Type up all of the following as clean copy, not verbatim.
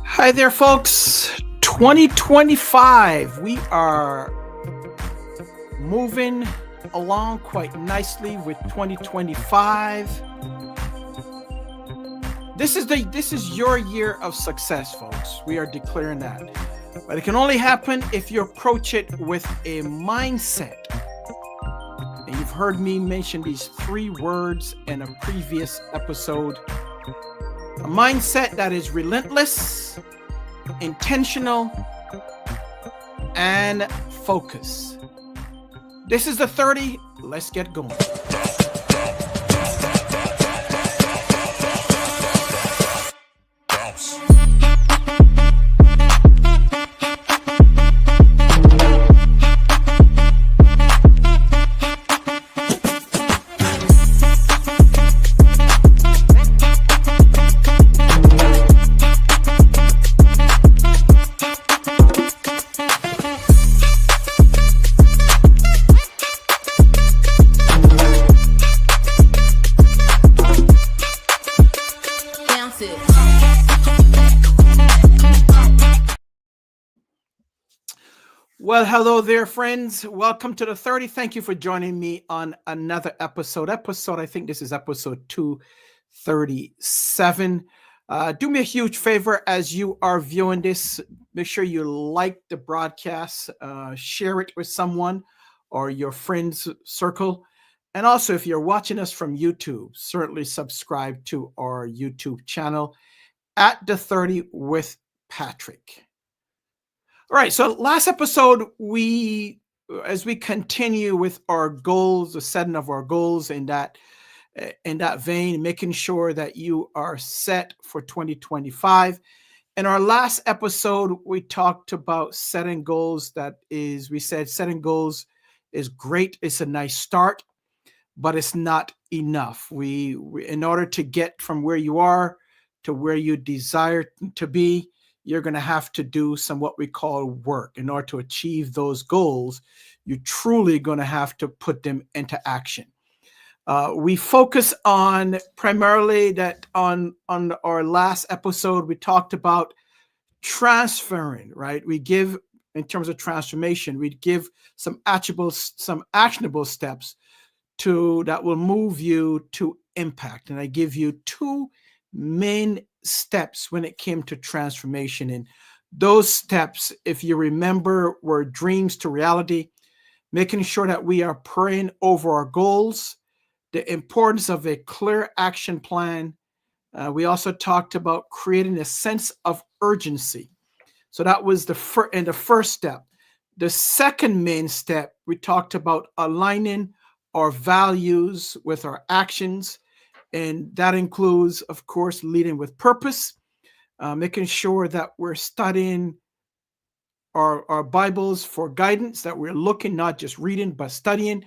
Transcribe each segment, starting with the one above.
Hi there, folks. 2025. We are moving along quite nicely with 2025. This is your year of success, folks. We are declaring that. But it can only happen if you approach it with a mindset. And you've heard me mention these three words in a previous episode. A mindset that is relentless, intentional, and focus. This is the 30. Let's get going. Well, hello there, friends. Welcome to the 30. Thank you for joining me on another episode. I think this is episode 237. Do me a huge favor as you are viewing this. Make sure you like the broadcast, share it with someone or your friends circle. And also, if you're watching us from YouTube, certainly subscribe to our YouTube channel at the 30 with Patrick. All right, so last episode, as we continue with our goals, the setting of our goals in that vein, making sure that you are set for 2025. In our last episode, we talked about setting goals. We said setting goals is great. It's a nice start, but it's not enough. We in order to get from where you are to where you desire to be, you're going to have to do some what we call work. In order to achieve those goals, you're truly going to have to put them into action. We focus on primarily that on our last episode, we talked about transferring, right? We give, in terms of transformation, we give some actionable steps that will move you to impact. And I give you two main steps when it came to transformation. And those steps, if you remember, were dreams to reality, making sure that we are praying over our goals, the importance of a clear action plan. We also talked about creating a sense of urgency. So that was the first step. The second main step, we talked about aligning our values with our actions. And that includes, of course, leading with purpose, making sure that we're studying our Bibles for guidance, that we're looking, not just reading, but studying.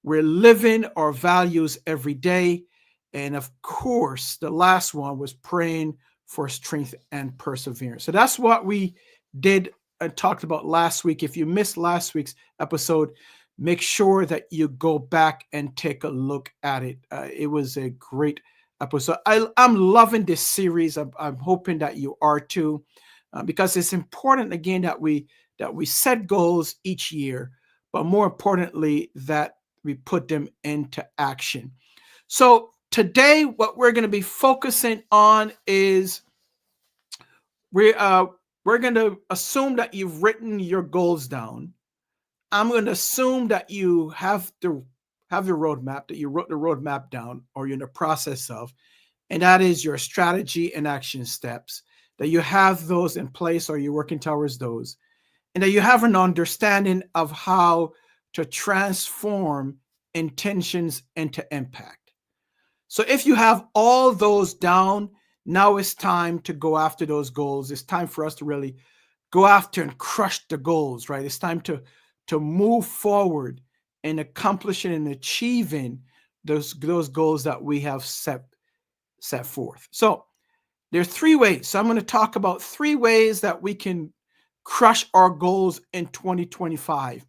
We're living our values every day. And of course, the last one was praying for strength and perseverance. So that's what we did and talked about last week. If you missed last week's episode, make sure that you go back and take a look at it. It was a great episode. I'm loving this series. I'm hoping that you are too, because it's important, again, that we set goals each year, but more importantly, that we put them into action. So today, what we're going to be focusing on is we're going to assume that you've written your goals down. I'm going to assume that you have the roadmap, that you wrote the roadmap down, or you're in the process of, and that is your strategy and action steps, that you have those in place or you're working towards those, and that you have an understanding of how to transform intentions into impact. So if you have all those down, now it's time to go after those goals. It's time for us to really go after and crush the goals, right? It's time to move forward in accomplishing and achieving those goals that we have set forth. So there are three ways. So I'm going to talk about three ways that we can crush our goals in 2025.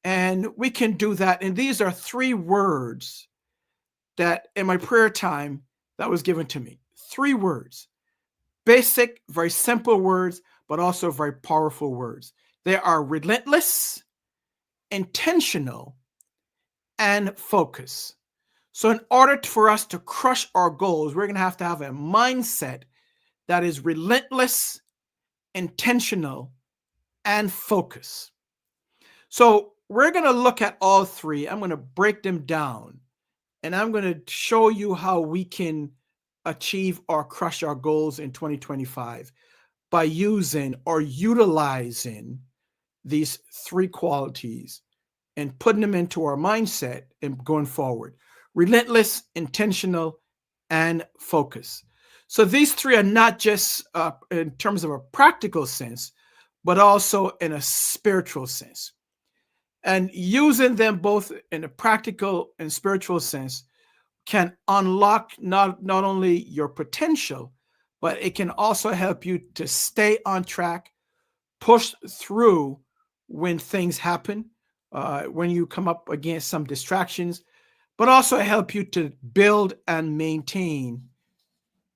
And we can do that. And these are 3 words that in my prayer time that was given to me. 3 words. Basic, very simple words, but also very powerful words. They are relentless, intentional, and focus. So in order for us to crush our goals, we're going to have a mindset that is relentless, intentional, and focus. So we're going to look at all 3. I'm going to break them down, and I'm going to show you how we can achieve or crush our goals in 2025 by using or utilizing these 3 qualities and putting them into our mindset and going forward. Relentless, intentional, and focus. So these 3 are not just in terms of a practical sense, but also in a spiritual sense. And using them both in a practical and spiritual sense can unlock not only your potential, but it can also help you to stay on track, push through when things happen, when you come up against some distractions, but also help you to build and maintain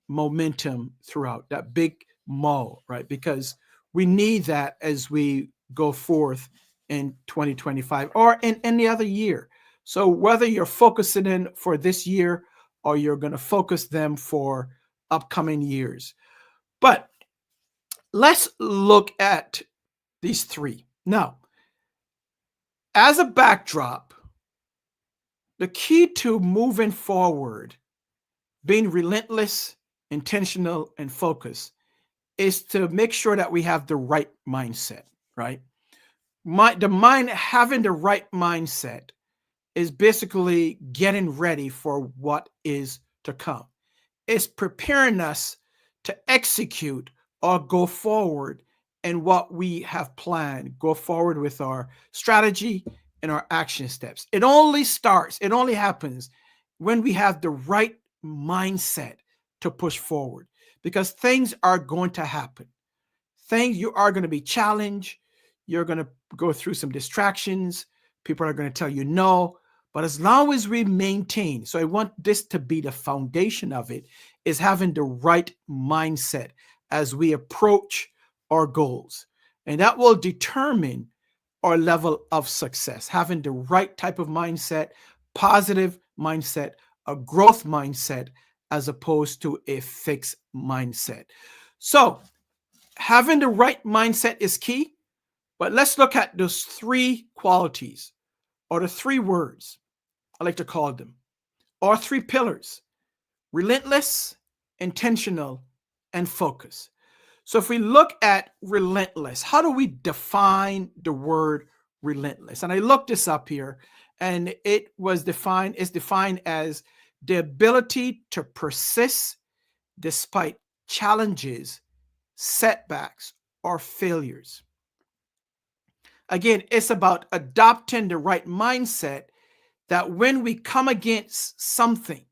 momentum throughout that big mo, right? Because we need that as we go forth in 2025 or in any other year. So whether you're focusing in for this year or you're going to focus them for upcoming years. But let's look at these 3. Now, as a backdrop, the key to moving forward, being relentless, intentional, and focused, is to make sure that we have the right mindset, right? Having the right mindset is basically getting ready for what is to come. It's preparing us to execute or go forward in what we have planned, go forward with our strategy and our action steps. It only happens when we have the right mindset to push forward, because things are going to happen. You are going to be challenged. You're going to go through some distractions. People are going to tell you no. But as long as we maintain, so I want this to be the foundation of it, is having the right mindset as we approach our goals. And that will determine our level of success. Having the right type of mindset, positive mindset, a growth mindset, as opposed to a fixed mindset. So having the right mindset is key. But let's look at those 3 qualities, or the 3 words, I like to call them, or 3 pillars: relentless, intentional, and focus. So if we look at relentless, how do we define the word relentless? And I looked this up here, and it's defined as the ability to persist despite challenges, setbacks, or failures. Again, it's about adopting the right mindset that when we come against something,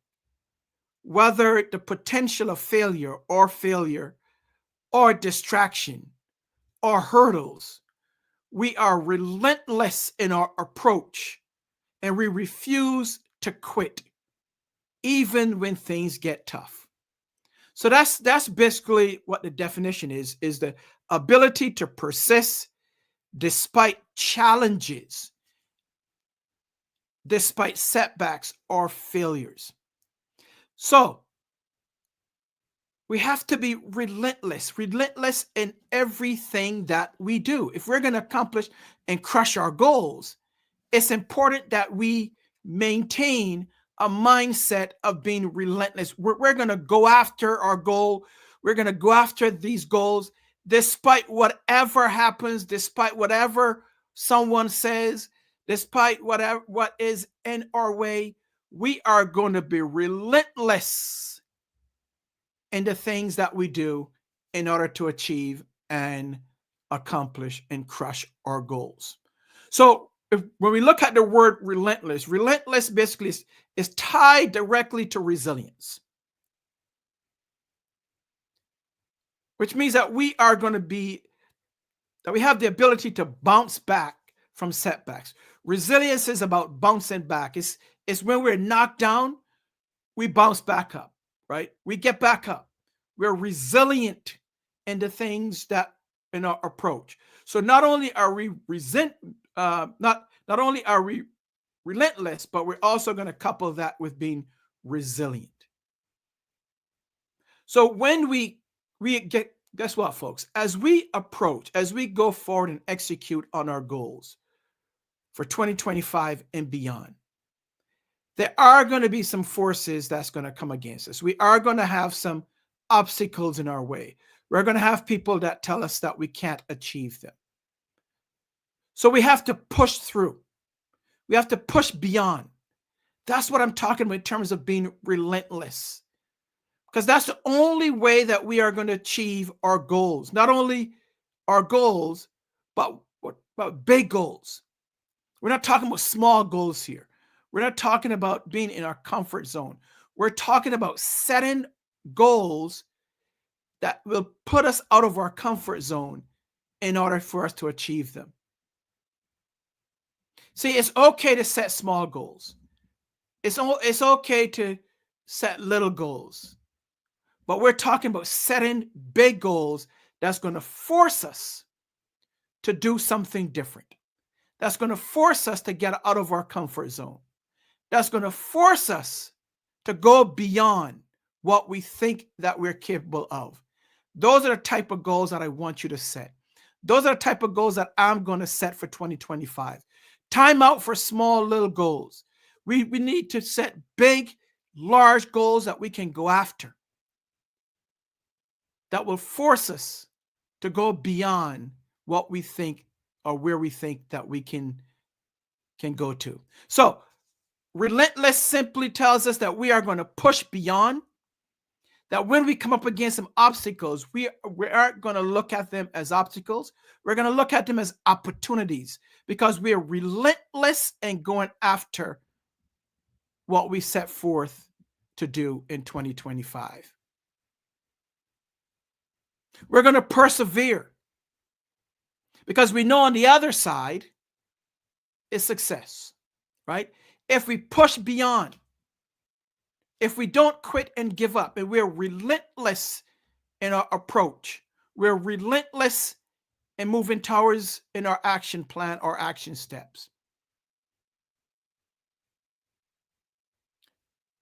whether the potential of failure or distraction or hurdles, we are relentless in our approach and we refuse to quit even when things get tough. So that's basically what the definition is the ability to persist despite challenges, despite setbacks or failures. So we have to be relentless in everything that we do. If we're going to accomplish and crush our goals, it's important that we maintain a mindset of being relentless. We're going to go after our goal. We're going to go after these goals despite whatever happens, despite whatever someone says, despite what is in our way. We are going to be relentless in the things that we do in order to achieve and accomplish and crush our goals. So when we look at the word relentless basically is tied directly to resilience, which means that we have the ability to bounce back from setbacks. Resilience is about bouncing back. It's when we're knocked down, we bounce back up, right? We get back up. We're resilient in the things that in our approach. So not only are we not only are we relentless, but we're also going to couple that with being resilient. So when we get, guess what, folks? As we approach, as we go forward and execute on our goals for 2025 and beyond, there are going to be some forces that's going to come against us. We are going to have some obstacles in our way. We're going to have people that tell us that we can't achieve them. So we have to push through. We have to push beyond. That's what I'm talking about in terms of being relentless. Because that's the only way that we are going to achieve our goals. Not only our goals, but big goals. We're not talking about small goals here. We're not talking about being in our comfort zone. We're talking about setting goals that will put us out of our comfort zone in order for us to achieve them. See, it's okay to set small goals. It's okay to set little goals. But we're talking about setting big goals that's going to force us to do something different. That's going to force us to get out of our comfort zone. That's going to force us to go beyond what we think that we're capable of. Those are the type of goals that I want you to set. Those are the type of goals that I'm going to set for 2025. Time out for small little goals. We need to set big, large goals that we can go after, that will force us to go beyond what we think or where we think that we can go to. So relentless simply tells us that we are going to push beyond, that when we come up against some obstacles, we aren't going to look at them as obstacles. We're going to look at them as opportunities, because we are relentless in going after what we set forth to do in 2025. We're going to persevere, because we know on the other side is success, right? If we push beyond, if we don't quit and give up, and we're relentless in our approach, we're relentless in moving towards in our action plan or action steps,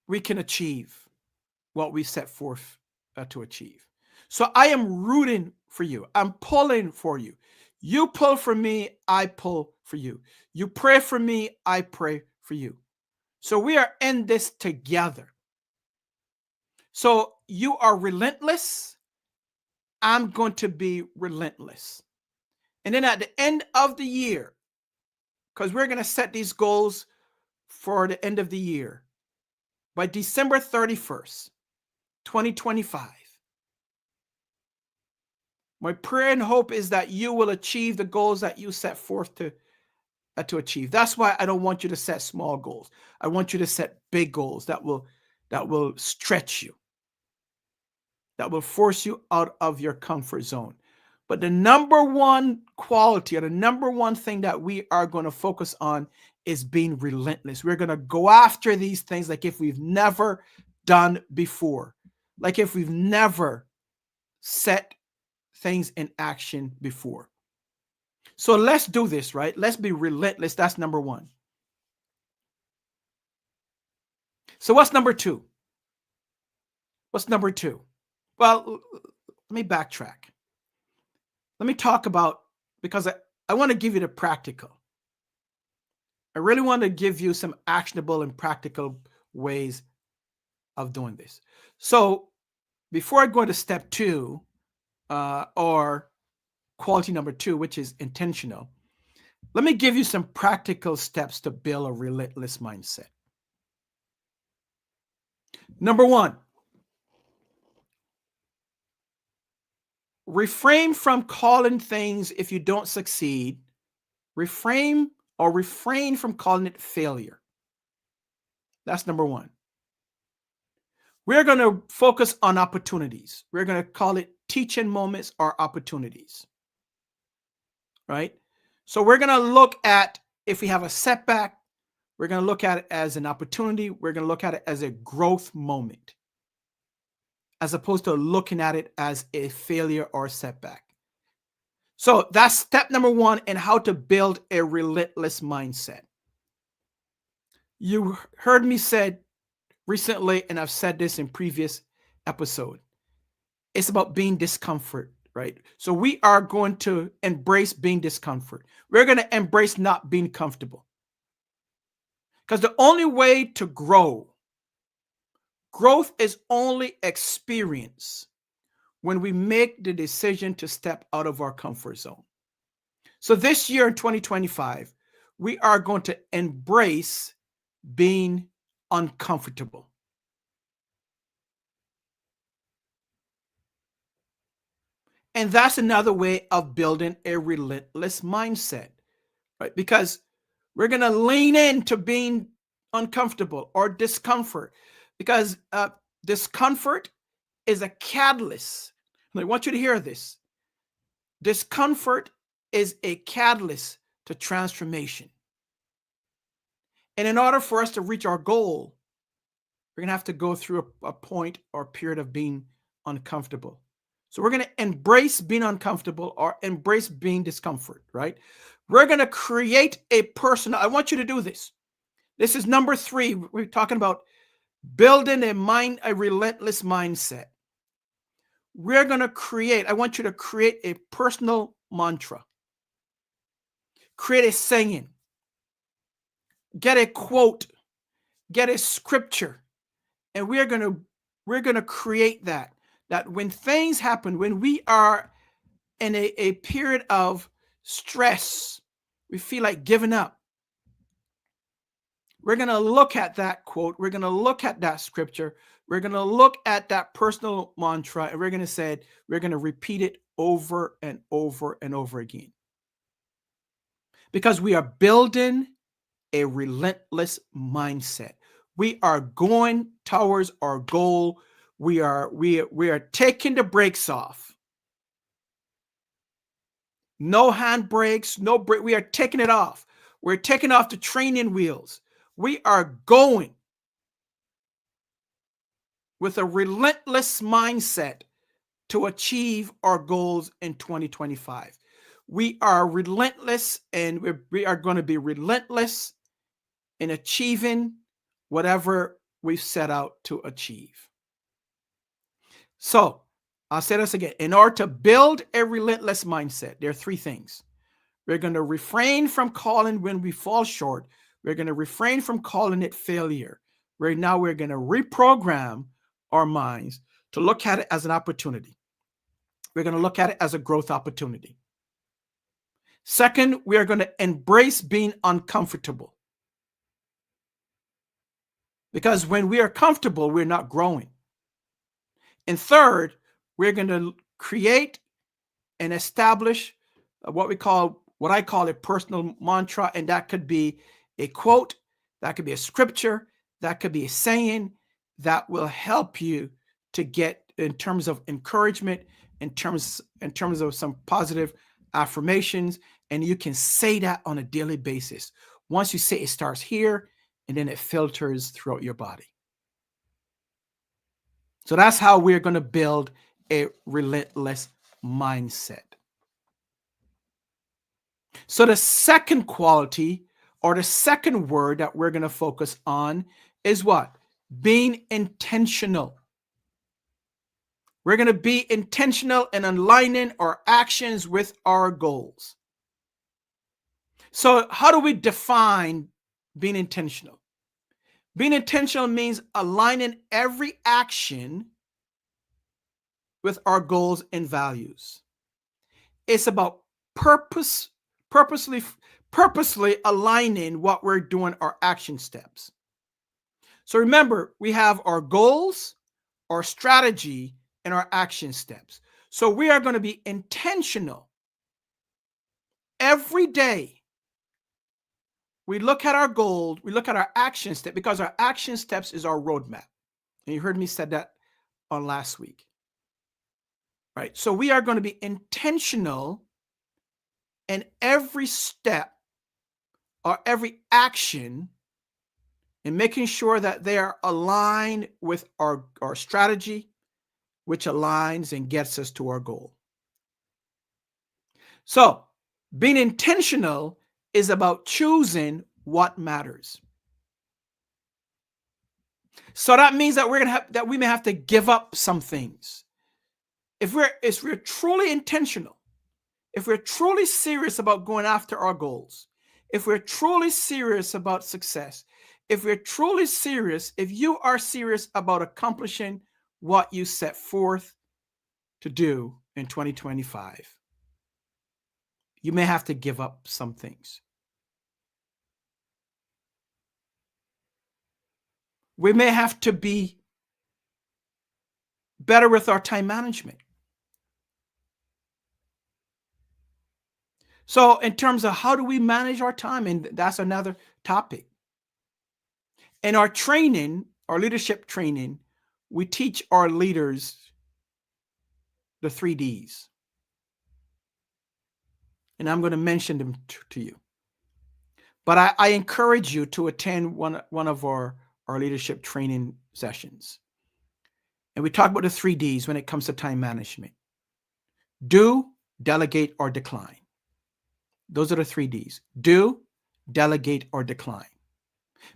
we can achieve what we set forth to achieve. So I am rooting for you. I'm pulling for you. You pull for me, I pull for you. You pray for me, I pray for you. So we are in this together. So you are relentless. I'm going to be relentless. And then at the end of the year, because we're going to set these goals for the end of the year, by December 31st, 2025, my prayer and hope is that you will achieve the goals that you set forth to achieve. That's why I don't want you to set small goals. I want you to set big goals that will stretch you, that will force you out of your comfort zone. But the number one quality, or the number one thing that we are going to focus on, is being relentless. We're going to go after these things like if we've never done before, like if we've never set things in action before. So let's do this, right? Let's be relentless. That's number one. So what's number two? What's number two? Well, let me backtrack. Let me talk about, because I want to give you the practical. I really want to give you some actionable and practical ways of doing this. So before I go into step two, or quality number two, which is intentional, let me give you some practical steps to build a relentless mindset. Number one, refrain from calling things, if you don't succeed, refrain from calling it failure. That's number one. We're going to focus on opportunities. We're going to call it teaching moments or opportunities, right? So we're going to look at If we have a setback, we're going to look at it as an opportunity. We're going to look at it as a growth moment, as opposed to looking at it as a failure or a setback. So that's step number one in how to build a relentless mindset. You heard me say recently, and I've said this in previous episode, it's about being discomfort, right? So we are going to embrace being discomfort. We're going to embrace not being comfortable. Because the only way to growth is only experience when we make the decision to step out of our comfort zone. So this year in 2025, we are going to embrace being uncomfortable. And that's another way of building a relentless mindset, right? Because we're going to lean into being uncomfortable or discomfort, because discomfort is a catalyst. And I want you to hear this. Discomfort is a catalyst to transformation. And in order for us to reach our goal, we're going to have to go through a point or period of being uncomfortable. So we're going to embrace being uncomfortable or embrace being discomfort, right? We're going to create a personal, I want you to do this. This is number 3. We're talking about building a relentless mindset. We're going to create, I want you to create a personal mantra. Create a saying. Get a quote. Get a scripture. And we're going to create that when things happen, when we are in a period of stress, we feel like giving up, we're going to look at that quote, we're going to look at that scripture, we're going to look at that personal mantra, and we're going to repeat it over and over and over again. Because we are building a relentless mindset. We are going towards our goal. We are taking the brakes off. No handbrakes, no brake. We are taking it off. We're taking off the training wheels. We are going with a relentless mindset to achieve our goals in 2025. We are relentless, and we are going to be relentless in achieving whatever we've set out to achieve. So I'll say this again. In order to build a relentless mindset, there are 3 things. We're going to refrain from calling when we fall short. We're going to refrain from calling it failure. Right now, we're going to reprogram our minds to look at it as an opportunity. We're going to look at it as a growth opportunity. Second, we are going to embrace being uncomfortable. Because when we are comfortable, we're not growing. And third, we're going to create and establish what I call a personal mantra. And that could be a quote, that could be a scripture, that could be a saying that will help you to get, in terms of encouragement, in terms of some positive affirmations. And you can say that on a daily basis. Once you say, it starts here, and then it filters throughout your body. So that's how we're going to build a relentless mindset. So the second quality, or the second word that we're going to focus on, is what? Being intentional. We're going to be intentional in aligning our actions with our goals. So how do we define being intentional? Being intentional means aligning every action with our goals and values. It's about purposely aligning what we're doing, our action steps. So remember, we have our goals, our strategy, and our action steps. So we are going to be intentional every day. We look at our goals, we look at our action step, because our action steps is our roadmap. And you heard me say that on last week. Right? So we are going to be intentional in every step or every action and making sure that they are aligned with our strategy, which aligns and gets us to our goal. So, being intentional is about choosing what matters. So that means that we may have to give up some things. If we're truly intentional, if we're truly serious about going after our goals, if we're truly serious about success, if you are serious about accomplishing what you set forth to do in 2025, you may have to give up some things. We may have to be better with our time management. So, in terms of how do we manage our time, and that's another topic. In our training, our leadership training, we teach our leaders the 3Ds. And I'm going to mention them to you. But I encourage you to attend one of our leadership training sessions. And we talk about the 3Ds when it comes to time management. Do, delegate, or decline. Those are the 3Ds. Do, delegate, or decline.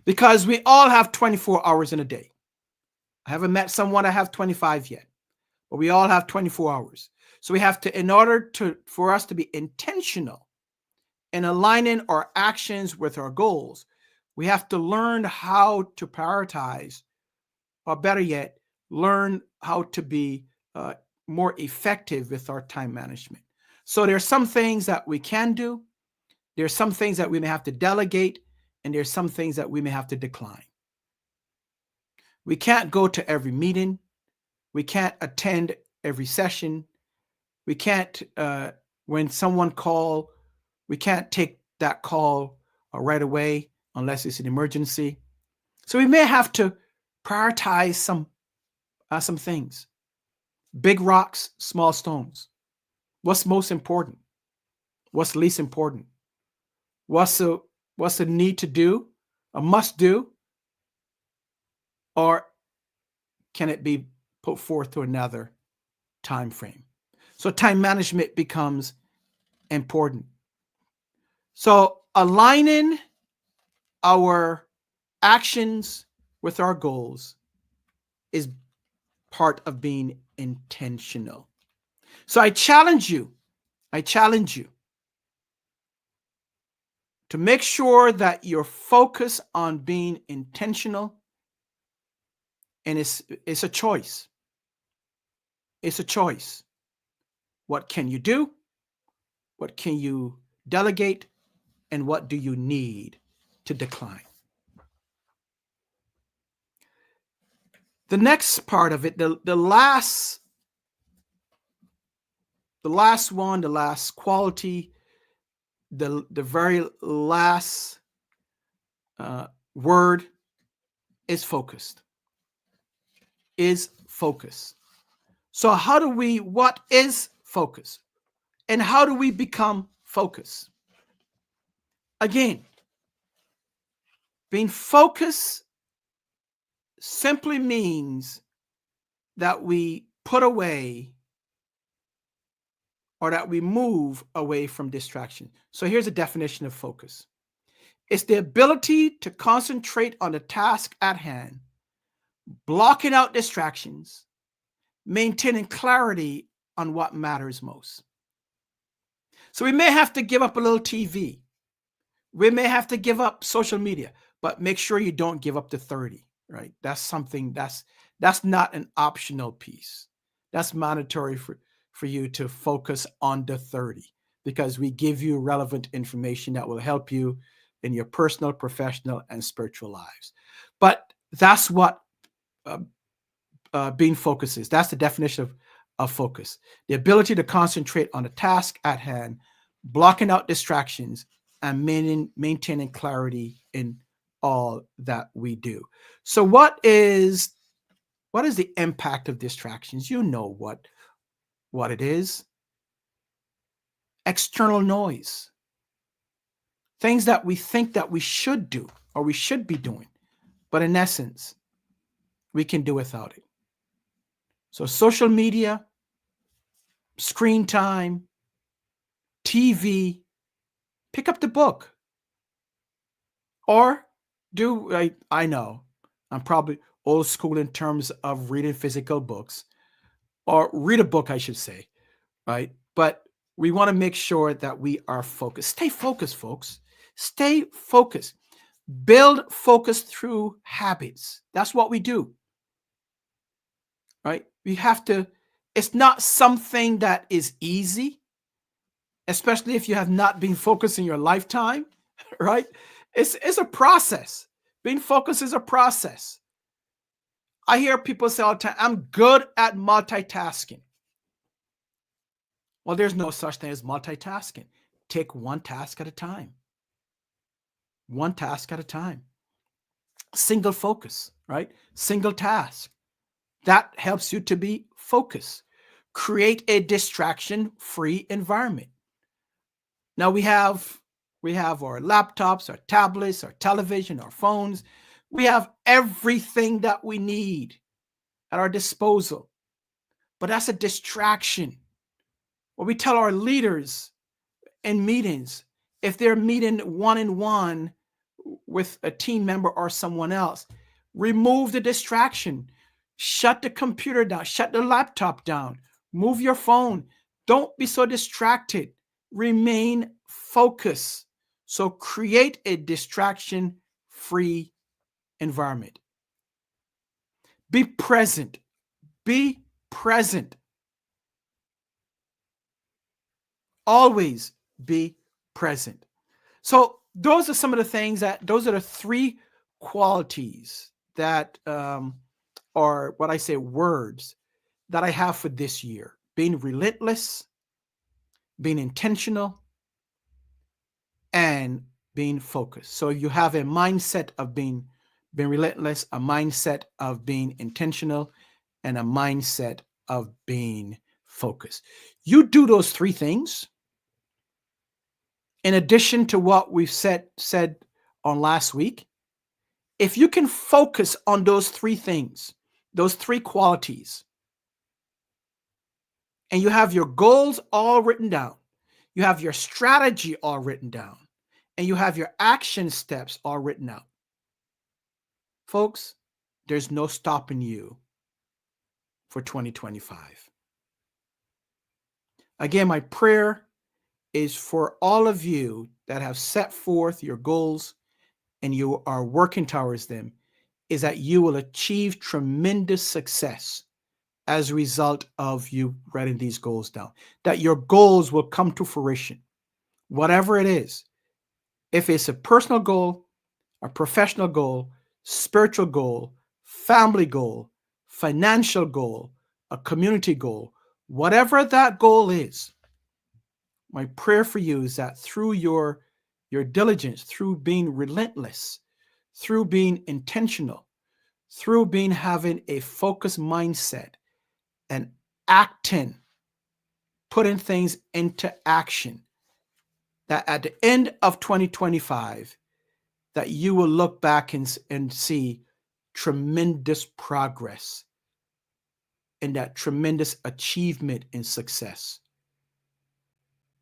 Because we all have 24 hours in a day. I haven't met someone that have 25 yet, but we all have 24 hours. So we have to, in order for us to be intentional in aligning our actions with our goals, we have to learn how to prioritize, or better yet, learn how to be more effective with our time management. So there's some things that we can do. There's some things that we may have to delegate, and there's some things that we may have to decline. We can't go to every meeting. We can't attend every session. We can't, when someone calls, we can't take that call right away unless it's an emergency. So we may have to prioritize some things. Big rocks, small stones. What's most important? What's least important? What's a need to do, a must do, or can it be put forth to another time frame? So time management becomes important. So aligning our actions with our goals is part of being intentional. So I challenge you to make sure that you're focused on being intentional. And it's a choice. It's a choice. What can you do? What can you delegate? And what do you need to decline? The next part of it, the last one, the last quality, the very last word is focused. Is focus. So what is focus? And how do we become focused? Again, being focused simply means that we put away or that we move away from distraction. So here's a definition of focus. It's the ability to concentrate on the task at hand, blocking out distractions, maintaining clarity on what matters most. So we may have to give up a little TV. We may have to give up social media, but make sure you don't give up the 30, right? That's something that's not an optional piece. That's mandatory for you to focus on the 30, because we give you relevant information that will help you in your personal, professional, and spiritual lives. But that's what being focused is. That's the definition of focus. The ability to concentrate on a task at hand, blocking out distractions, and maintaining clarity in all that we do. So what is the impact of distractions? You know what it is. External noise. things that we think that we should do or we should be doing. But in essence, we can do without it. So social media, screen time, TV, pick up the book. Or I know I'm probably old school in terms of reading physical books, or read a book, I should say, right? But we want to make sure that we are focused. Stay focused, folks. Stay focused. Build focus through habits. That's what we do, right? We have to, it's not something that is easy, especially if you have not been focused in your lifetime, right? It's a process. Being focused is a process. I hear people say all the time, I'm good at multitasking. Well, there's no such thing as multitasking. Take one task at a time. One task at a time. Single focus, right? Single task. That helps you to be focused. Create a distraction-free environment. Now we have our laptops, our tablets, our television, our phones. We have everything that we need at our disposal. But that's a distraction. What we tell our leaders in meetings, if they're meeting one-on-one with a team member or someone else, remove the distraction. Shut the computer down. Shut the laptop down. Move your phone. Don't be so distracted. Remain focused. So create a distraction-free environment. Be present. Be present. Always be present. So those are some of the things those are the three qualities that are what I say words that I have for this year. Being relentless, being intentional, and being focused. So you have a mindset of being relentless, a mindset of being intentional, and a mindset of being focused. You do those three things, in addition to what we've said on last week. If you can focus on those three things, those three qualities, and you have your goals all written down, you have your strategy all written down, and you have your action steps all written out, folks, there's no stopping you for 2025. Again, my prayer is for all of you that have set forth your goals and you are working towards them, is that you will achieve tremendous success as a result of you writing these goals down, that your goals will come to fruition, whatever it is. If it's a personal goal, a professional goal, spiritual goal, family goal, financial goal, a community goal, whatever that goal is, my prayer for you is that through your diligence, through being relentless, through being intentional, through having a focused mindset and acting, putting things into action, that at the end of 2025, that you will look back and see tremendous progress and that tremendous achievement and success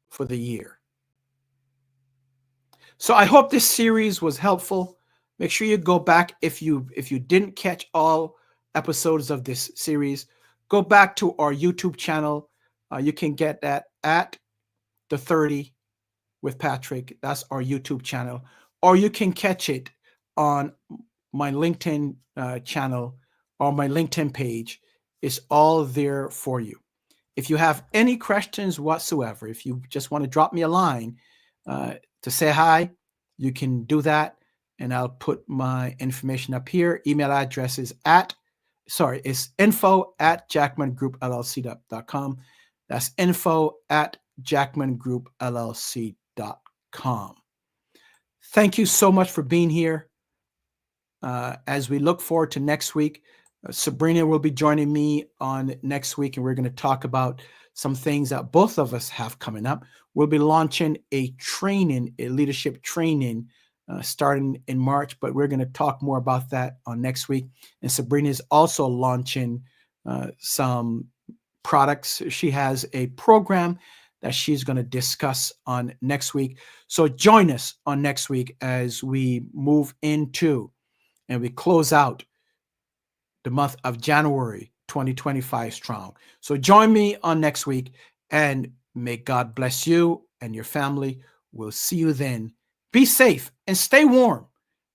for the year. So I hope this series was helpful. Make sure you go back if you didn't catch all episodes of this series. Go back to our YouTube channel. You can get that at the 30 with Patrick. That's our YouTube channel. Or you can catch it on my LinkedIn channel or my LinkedIn page. It's all there for you. If you have any questions whatsoever, if you just want to drop me a line to say hi, you can do that. And I'll put my information up here. Email address is it's info@jackmangroup.llc.com. That's info@jackmangroup.llc.com. Thank you so much for being here. As we look forward to next week, Sabrina will be joining me on next week, and we're going to talk about some things that both of us have coming up. we'll be launching a training, a leadership training starting in March, but we're going to talk more about that on next week. And Sabrina is also launching some products. She has a program that she's going to discuss on next week. So join us on next week as we move into and we close out the month of January 2025 strong. So join me on next week, and may God bless you and your family. We'll see you then. Be safe and stay warm.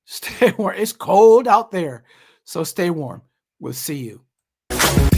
Stay warm. It's cold out there, so stay warm. We'll see you.